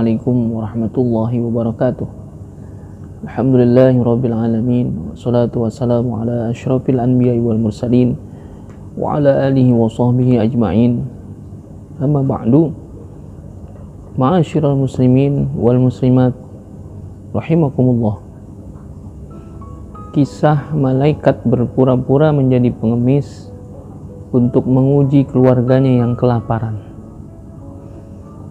Assalamualaikum warahmatullahi wabarakatuh. Alhamdulillahirabbil alamin, wassalatu wassalamu ala asyrafil anbiya'i wal mursalin wa ala alihi wa sahbihi ajma'in. Amma ba'du. Ma'asyiral muslimin wal muslimat rahimakumullah. Kisah malaikat berpura-pura menjadi pengemis untuk menguji keluarganya yang kelaparan.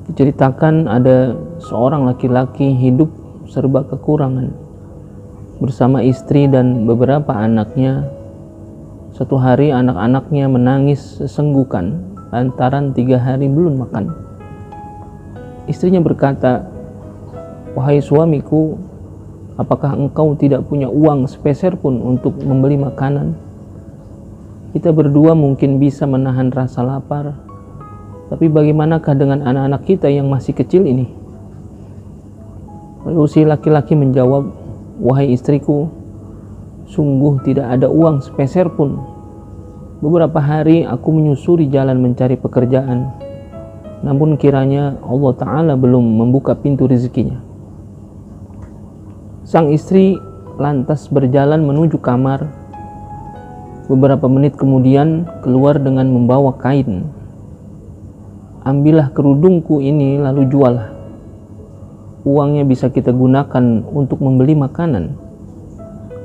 Diceritakan ada seorang laki-laki hidup serba kekurangan bersama istri dan beberapa anaknya. Satu hari anak-anaknya menangis sesenggukan lantaran 3 hari belum makan. Istrinya berkata, "Wahai suamiku, apakah engkau tidak punya uang sepeser pun untuk membeli makanan? Kita berdua mungkin bisa menahan rasa lapar. Tapi bagaimanakah dengan anak-anak kita yang masih kecil ini?" Lalu si laki-laki menjawab, "Wahai istriku, sungguh tidak ada uang sepeser pun. Beberapa hari aku menyusuri jalan mencari pekerjaan. Namun kiranya Allah Ta'ala belum membuka pintu rezekinya." Sang istri lantas berjalan menuju kamar. Beberapa menit kemudian keluar dengan membawa kain. "Ambillah kerudungku ini lalu juallah. Uangnya bisa kita gunakan untuk membeli makanan.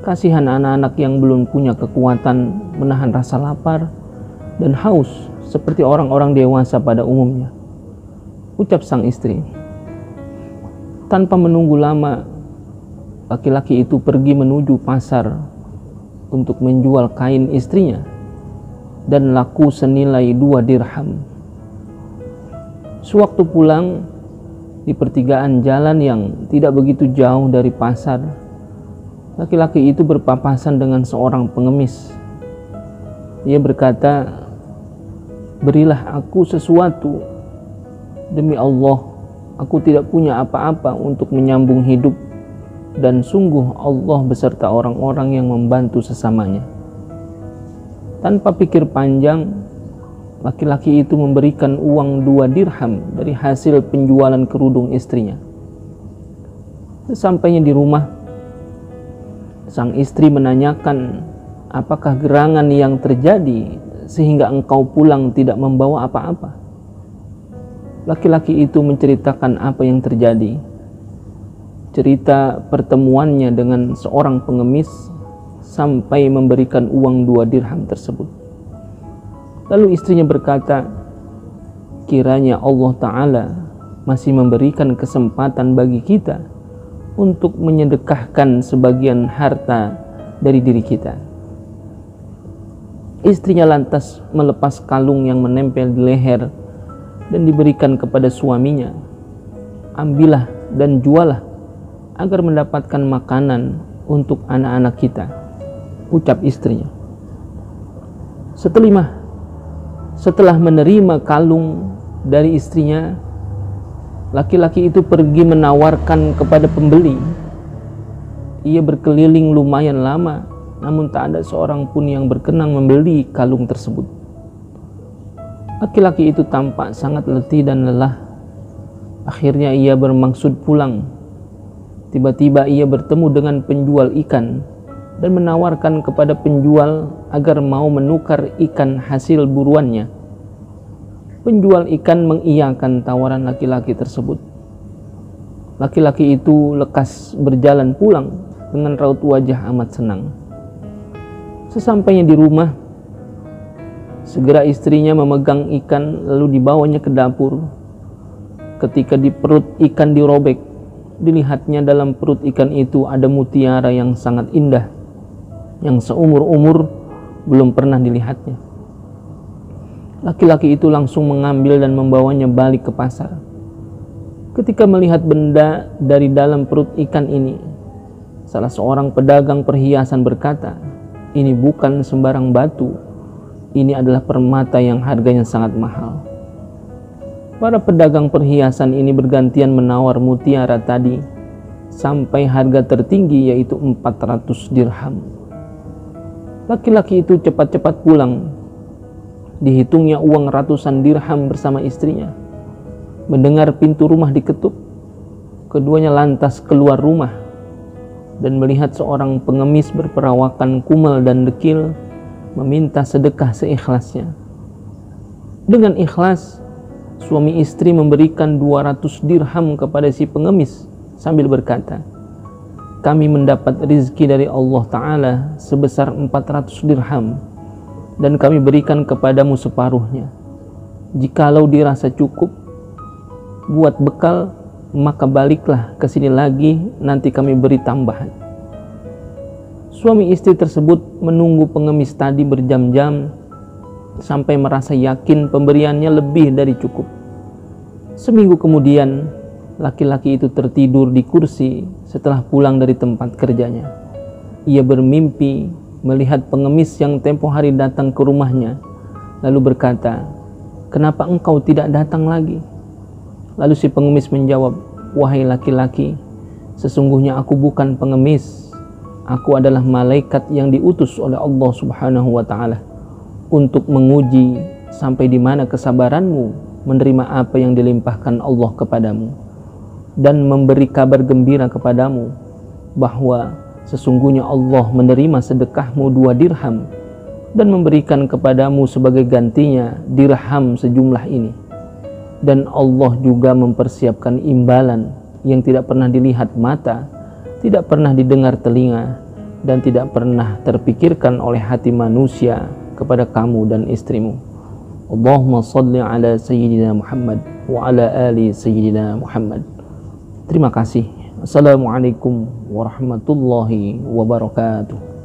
Kasihan anak-anak yang belum punya kekuatan menahan rasa lapar dan haus seperti orang-orang dewasa pada umumnya," ucap sang istri. Tanpa menunggu lama, laki-laki itu pergi menuju pasar untuk menjual kain istrinya dan laku senilai 2 dirham. Sewaktu pulang, di pertigaan jalan yang tidak begitu jauh dari pasar, laki-laki itu berpapasan dengan seorang pengemis. Ia berkata, "Berilah aku sesuatu. Demi Allah, aku tidak punya apa-apa untuk menyambung hidup, dan sungguh Allah beserta orang-orang yang membantu sesamanya." Tanpa pikir panjang, laki-laki itu memberikan uang 2 dirham dari hasil penjualan kerudung istrinya. Sesampainya di rumah, sang istri menanyakan, "Apakah gerangan yang terjadi sehingga engkau pulang tidak membawa apa-apa?" Laki-laki itu menceritakan apa yang terjadi. Cerita pertemuannya dengan seorang pengemis sampai memberikan uang 2 dirham tersebut. Lalu istrinya berkata, "Kiranya Allah Ta'ala masih memberikan kesempatan bagi kita untuk menyedekahkan sebagian harta dari diri kita." Istrinya lantas melepas kalung yang menempel di leher dan diberikan kepada suaminya. "Ambillah dan jualah agar mendapatkan makanan untuk anak-anak kita," ucap istrinya. Setelah menerima kalung dari istrinya, laki-laki itu pergi menawarkan kepada pembeli. Ia berkeliling lumayan lama, namun tak ada seorang pun yang berkenan membeli kalung tersebut. Laki-laki itu tampak sangat letih dan lelah. Akhirnya ia bermaksud pulang. Tiba-tiba ia bertemu dengan penjual ikan dan menawarkan kepada penjual agar mau menukar ikan hasil buruannya. Penjual ikan mengiyakan tawaran laki-laki tersebut. Laki-laki itu lekas berjalan pulang dengan raut wajah amat senang. Sesampainya di rumah, segera istrinya memegang ikan lalu dibawanya ke dapur. Ketika di perut ikan dirobek, dilihatnya dalam perut ikan itu ada mutiara yang sangat indah yang seumur-umur belum pernah dilihatnya. Laki-laki itu langsung mengambil dan membawanya balik ke pasar. Ketika melihat benda dari dalam perut ikan ini, salah seorang pedagang perhiasan berkata, "Ini bukan sembarang batu. Ini adalah permata yang harganya sangat mahal." Para pedagang perhiasan ini bergantian menawar mutiara tadi sampai harga tertinggi yaitu 400 dirham. Laki-laki itu cepat-cepat pulang. Dihitungnya uang ratusan dirham bersama istrinya. Mendengar pintu rumah diketuk, keduanya lantas keluar rumah dan melihat seorang pengemis berperawakan kumal dan dekil meminta sedekah seikhlasnya. Dengan ikhlas, suami istri memberikan 200 dirham kepada si pengemis sambil berkata, kami mendapat rizki dari Allah Ta'ala sebesar 400 dirham dan kami berikan kepadamu separuhnya. Jikalau dirasa cukup buat bekal, maka baliklah ke sini lagi, nanti kami beri tambahan. Suami istri tersebut menunggu pengemis tadi berjam-jam sampai merasa yakin pemberiannya lebih dari cukup. Seminggu kemudian, laki-laki itu tertidur di kursi setelah pulang dari tempat kerjanya. Ia bermimpi melihat pengemis yang tempo hari datang ke rumahnya, lalu berkata, kenapa engkau tidak datang lagi? Lalu si pengemis menjawab, wahai laki-laki, sesungguhnya aku bukan pengemis. Aku adalah malaikat yang diutus oleh Allah Subhanahu wa Ta'ala untuk menguji sampai di mana kesabaranmu menerima apa yang dilimpahkan Allah kepadamu, dan memberi kabar gembira kepadamu bahwa sesungguhnya Allah menerima sedekahmu 2 dirham dan memberikan kepadamu sebagai gantinya dirham sejumlah ini. Dan Allah juga mempersiapkan imbalan yang tidak pernah dilihat mata, tidak pernah didengar telinga, dan tidak pernah terpikirkan oleh hati manusia kepada kamu dan istrimu. Allahumma salli ala Sayyidina Muhammad wa ala ali Sayyidina Muhammad. Terima kasih. Assalamualaikum warahmatullahi wabarakatuh.